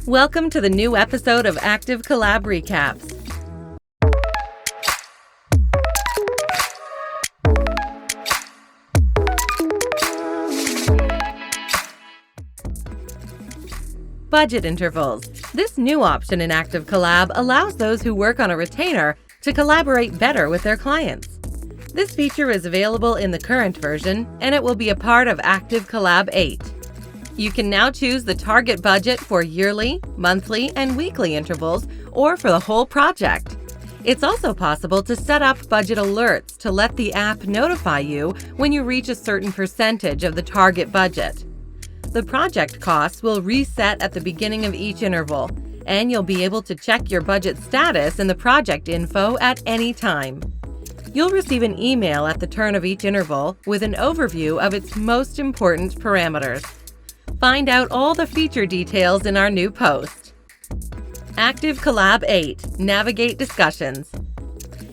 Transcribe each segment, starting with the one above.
Welcome to the new episode of ActiveCollab Recaps. Budget intervals. This new option in ActiveCollab allows those who work on a retainer to collaborate better with their clients. This feature is available in the current version, and it will be a part of ActiveCollab 8. You can now choose the target budget for yearly, monthly, and weekly intervals, or for the whole project. It's also possible to set up budget alerts to let the app notify you when you reach a certain percentage of the target budget. The project costs will reset at the beginning of each interval, and you'll be able to check your budget status in the project info at any time. You'll receive an email at the turn of each interval with an overview of its most important parameters. Find out all the feature details in our new post. ActiveCollab 8 – Navigate Discussions.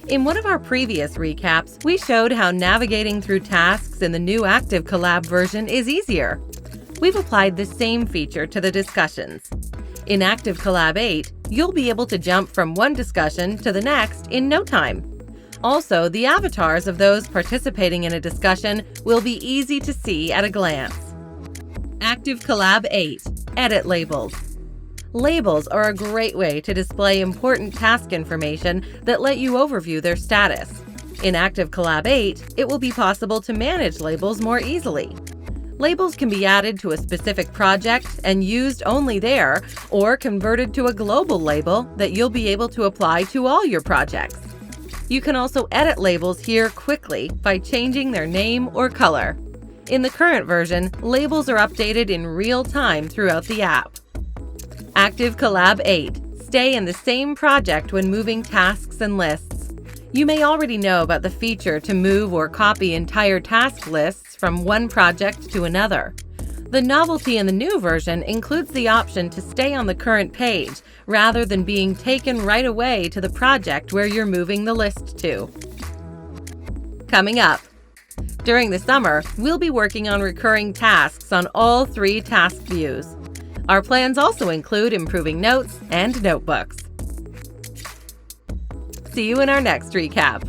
In one of our previous recaps, we showed how navigating through tasks in the new ActiveCollab version is easier. We've applied the same feature to the discussions. In ActiveCollab 8, you'll be able to jump from one discussion to the next in no time. Also, the avatars of those participating in a discussion will be easy to see at a glance. ActiveCollab 8 – Edit Labels. Labels are a great way to display important task information that let you overview their status. In ActiveCollab 8, it will be possible to manage labels more easily. Labels can be added to a specific project and used only there, or converted to a global label that you'll be able to apply to all your projects. You can also edit labels here quickly by changing their name or color. In the current version, labels are updated in real time throughout the app. ActiveCollab 8 – Stay in the same project when moving tasks and lists. You may already know about the feature to move or copy entire task lists from one project to another. The novelty in the new version includes the option to stay on the current page rather than being taken right away to the project where you're moving the list to. Coming up. During the summer, we'll be working on recurring tasks on all 3 task views. Our plans also include improving notes and notebooks. See you in our next recap.